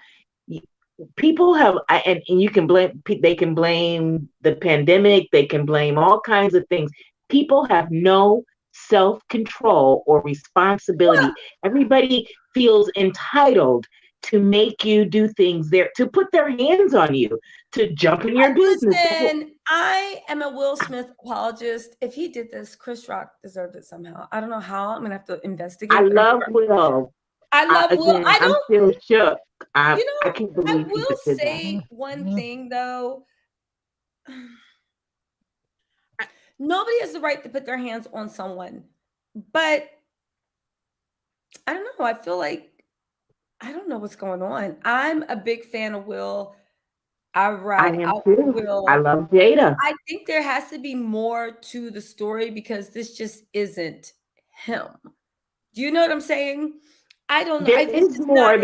People have, and you can blame. They can blame the pandemic. They can blame all kinds of things. People have no self-control or responsibility. Everybody feels entitled to make you do things there, to put their hands on you, to jump in your business. Listen, I am a Will Smith apologist. If he did this, Chris Rock deserved it somehow. I don't know how. I'm gonna have to investigate. I love Will. I love Will. Again, I'm still shook. I can't believe I will say one thing though. Nobody has the right to put their hands on someone, but I don't know. I feel like I don't know what's going on. I'm a big fan of Will. I ride out with Will. I love Jada. I think there has to be more to the story because this just isn't him. Do you know what I'm saying? I don't know. There is more.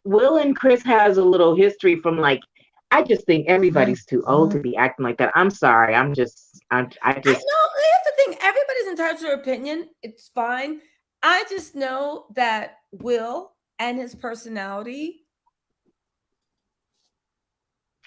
Will and Chris has a little history from like. I just think everybody's too old to be acting like that. I'm sorry. I know. Here's the thing. Everybody's entitled to their opinion. It's fine. I just know that Will and his personality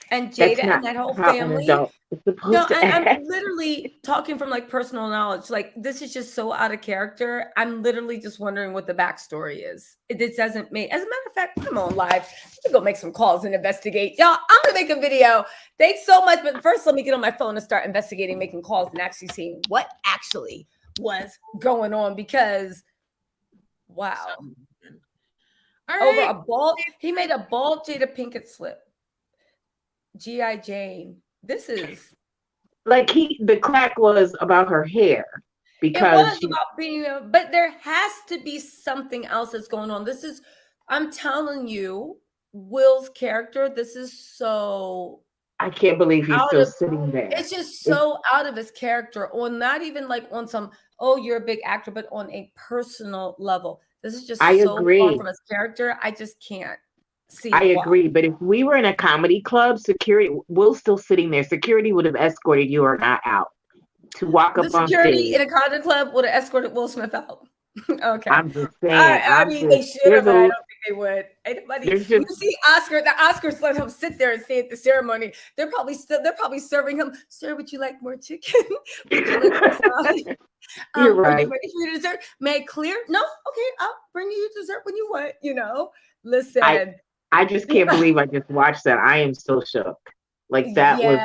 and Jada and that whole family. I'm literally talking from like personal knowledge. Like this is just so out of character. I'm literally just wondering what the backstory is. This doesn't make. As a matter of fact, I'm on live. I'm gonna go make some calls and investigate. Y'all, I'm gonna make a video. Thanks so much. But first, let me get on my phone and start investigating, making calls, and actually seeing what actually was going on. Because, wow, over a bald, he made a bald Jada Pinkett slip. G.I. Jane. This is like the crack was about her hair because it was about being, but there has to be something else that's going on. I'm telling you, Will's character. This is so. I can't believe he's still sitting there. It's just so out of his character. On not even like on some. Oh, you're a big actor, but on a personal level, this is just so far from his character. I just can't. I agree, but if we were in a comedy club, Will's still sitting there. Security would have escorted you or not out to walk up on stage. Security in a comedy club would have escorted Will Smith out. Okay, I'm just saying. I mean, they should have, but I don't think they would. Anybody, you see the Oscars let him sit there and stay at the ceremony. They're probably serving him. Sir, would you like more chicken? Would you like more You're right. Are you ready for your dessert? May I clear? No, okay, I'll bring you your dessert when you want. Listen. I just can't believe I just watched that. I am so shook. Like that was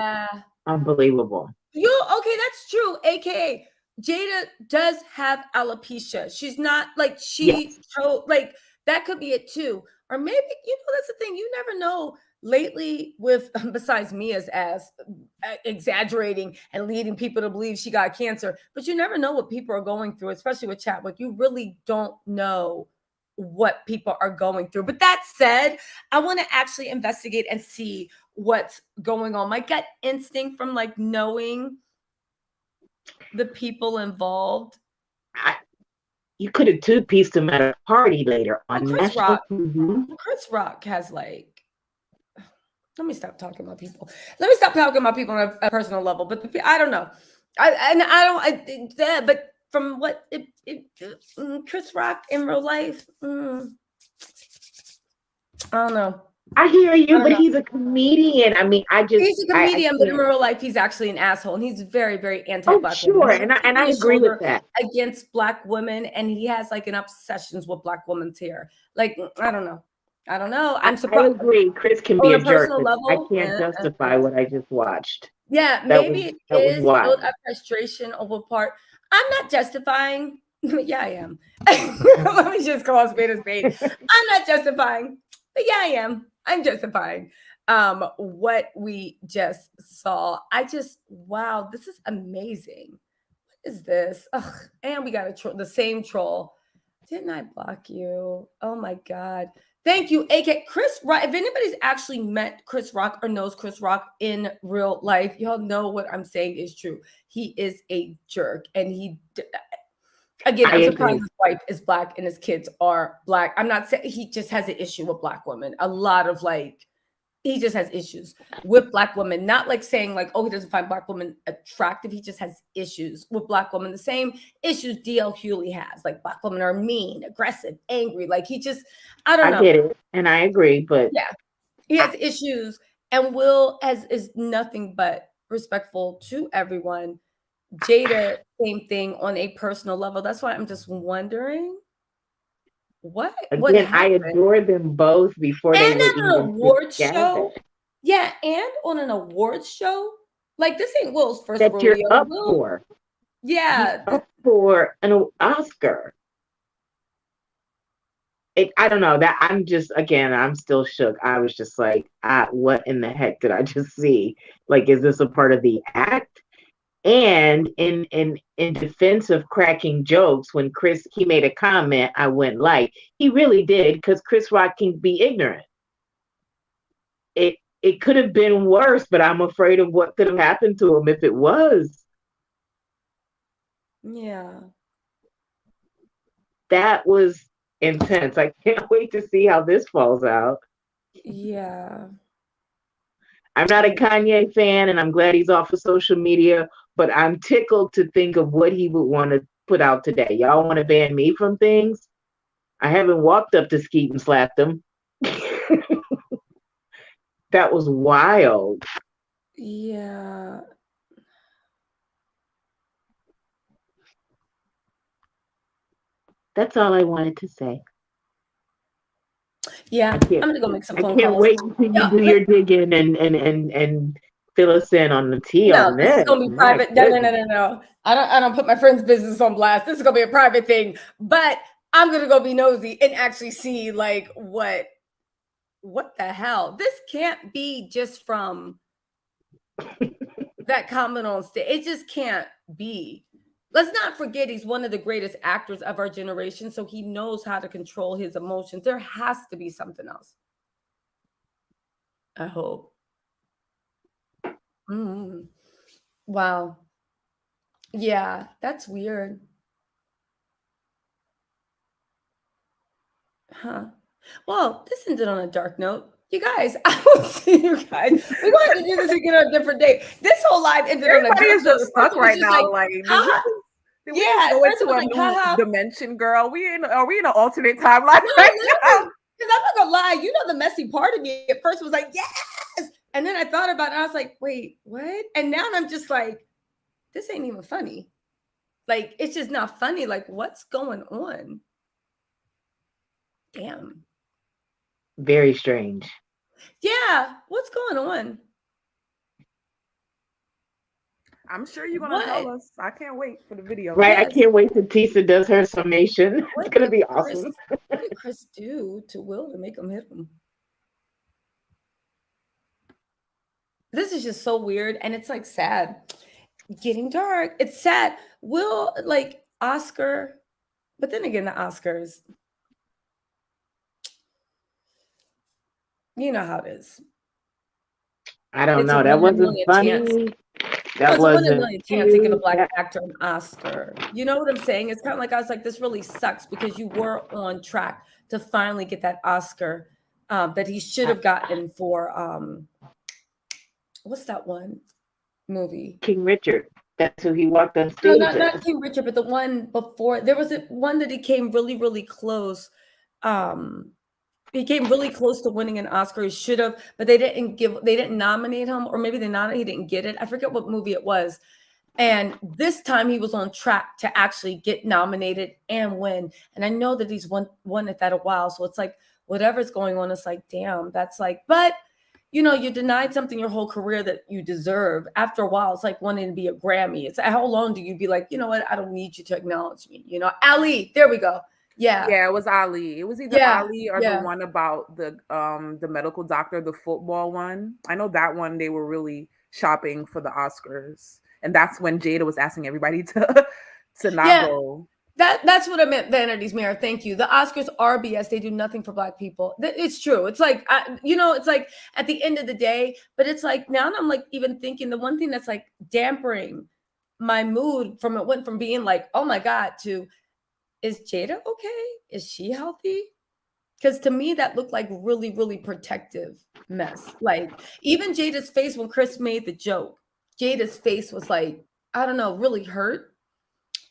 unbelievable. Okay, that's true. AKA Jada does have alopecia. She's not like like that could be it too. Or maybe, that's the thing. You never know. Lately, with besides Mia's ass exaggerating and leading people to believe she got cancer, but you never know what people are going through, especially with Chadwick. You really don't know what people are going through. But that said, I want to actually investigate and see what's going on. My gut instinct from like knowing the people involved. you could have two-pieced him at a party later on Chris national Rock. TV. Chris Rock has like. Let me stop talking about people. Let me stop talking about people on a personal level. But I don't know. But from what Chris Rock in real life, I don't know. I hear you, but know. he's a comedian. I mean, He's a comedian, but in can't. real life, he's actually an asshole, and he's very, very anti-black. Oh, sure, women. and I agree with that. Against black women, and he has like an obsession with black women's hair. Like, I don't know. I'm surprised. I agree. Chris can be On a a jerk, personal but level, I can't justify what I just watched. Yeah, That maybe was it is wild. a frustration over part. I'm not justifying. Yeah, I am. Let me just call a spade a spade. I'm not justifying, but yeah, I am. I'm justifying what we just saw. Wow, this is amazing. What is this? Ugh, and we got the same troll. Didn't I block you? Oh my God. Thank you, AK Chris Rock. If anybody's actually met Chris Rock or knows Chris Rock in real life, y'all know what I'm saying is true. He is a jerk, and I'm surprised his wife is black and his kids are black. I'm not saying he just has an issue with black women. A lot of he just has issues with black women. Not like saying like, oh, he doesn't find black women attractive. He just has issues with black women. The same issues DL Hewley has. Like black women are mean, aggressive, angry. Like I don't know. I get it, and I agree, but yeah, he has issues, and Will is nothing but respectful to everyone. Jada, same thing on a personal level. That's why I'm just wondering what again, I adore them both before they were even awards together. show. Yeah, and on an awards show, like this ain't Will's first that rodeo. You're up for. Yeah, You're up for an Oscar. I don't know that I'm still shook. I was just like, what in the heck did I just see? Like, is this a part of the act? And in defense of cracking jokes, when he made a comment, I went like, he really did, because Chris Rock can be ignorant. It could have been worse, but I'm afraid of what could have happened to him if it was. Yeah. That was intense. I can't wait to see how this falls out. Yeah. I'm not a Kanye fan, and I'm glad he's off of social media, but I'm tickled to think of what he would want to put out today. Y'all want to ban me from things? I haven't walked up to Skeet and slapped him. That was wild. Yeah. That's all I wanted to say. Yeah, I'm gonna go make some phone calls. I can't wait until you do your digging and fill us in on the tea on this. This is gonna be private. No. I don't put my friend's business on blast. This is gonna be a private thing. But I'm gonna go be nosy and actually see like what the hell. This can't be just from that comment on stage. It just can't be. Let's not forget he's one of the greatest actors of our generation, so he knows how to control his emotions. There has to be something else. I hope. Wow. Yeah, that's weird. Huh. Well, this ended on a dark note. You guys, I will see you guys. We're going to do this again on a different day. This whole live ended on a dark note. Everybody is just stuck right now. Like, did we go into a new dimension, girl? Are we in an alternate timeline right now? Because I'm not gonna lie, you know, the messy part of me at first was like, yes, and then I thought about it, and I was like, wait, what? And now I'm just like, this ain't even funny. Like, it's just not funny. Like, what's going on? Damn. Very strange. Yeah, what's going on? I'm sure you're gonna tell us. I can't wait for the video. Right, yes. I can't wait till Tisa does her summation. It's gonna be awesome. What did Chris do to Will to make him hit him? This is just so weird, and it's like sad. Getting dark. It's sad. Will, like Oscar, but then again, the Oscars. You know how it is. I don't know. That wasn't funny. That it's a 1 in a wasn't million chance to give a black that- actor an Oscar. You know what I'm saying? It's kind of like I was like, this really sucks because you were on track to finally get that Oscar that he should have gotten for what's that one movie? King Richard. That's who he walked on No, stage not as. King Richard, but the one before. There was one that he came really, really close. He came really close to winning an Oscar. He should have, but they didn't nominate him, or maybe he didn't get it. I forget what movie it was. And this time he was on track to actually get nominated and win. And I know that he's won at that a while. So it's like whatever's going on, it's like, damn, that's like, but you know, you denied something your whole career that you deserve. After a while, it's like wanting to be a Grammy. It's how long do you be like, you know what, I don't need you to acknowledge me. You know, Ali, there we go. Yeah. Yeah, it was Ali. It was either Ali or the one about the medical doctor, the football one. I know that one they were really shopping for the Oscars. And that's when Jada was asking everybody to not go. That's what I meant, Vanity's Mirror. Thank you. The Oscars are BS. They do nothing for Black people. It's true. It's like, it's like at the end of the day, but it's like now I'm like even thinking the one thing that's like dampering my mood it went from being like, oh my God, to is Jada okay? Is she healthy? Because to me, that looked like really, really protective mess. Like even Jada's face when Chris made the joke, Jada's face was like, I don't know, really hurt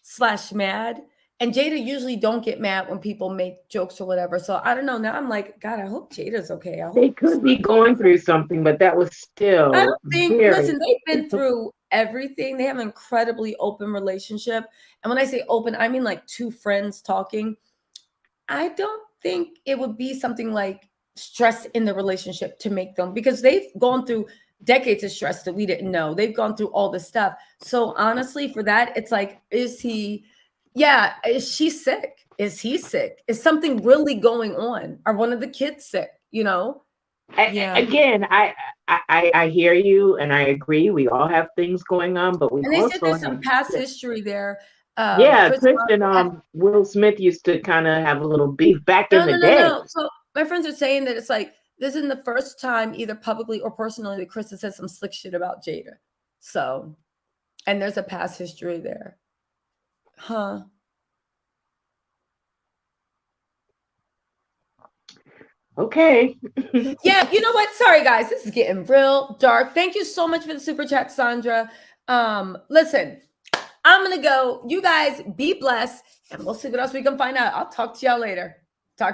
/ mad. And Jada usually don't get mad when people make jokes or whatever. So I don't know. Now I'm like, God, I hope Jada's okay. They could be going through something, but that was still. I don't think, listen, they've been through everything. They have an incredibly open relationship. And when I say open, I mean like two friends talking. I don't think it would be something like stress in the relationship to make them, because they've gone through decades of stress that we didn't know. They've gone through all this stuff. So honestly, for that, it's like, is she sick? Is he sick? Is something really going on? Are one of the kids sick? You know? Again, I hear you and I agree. We all have things going on, but and they said there's some past history there. Chris and Will Smith used to kind of have a little beef back in the day. No. So my friends are saying that it's like this isn't the first time, either publicly or personally, that Chris has said some slick shit about Jada. So, and there's a past history there. Huh. Okay. Yeah, you know what? Sorry, guys. This is getting real dark. Thank you so much for the super chat, Sandra. Listen, I'm going to go. You guys be blessed, and we'll see what else we can find out. I'll talk to y'all later. Bye.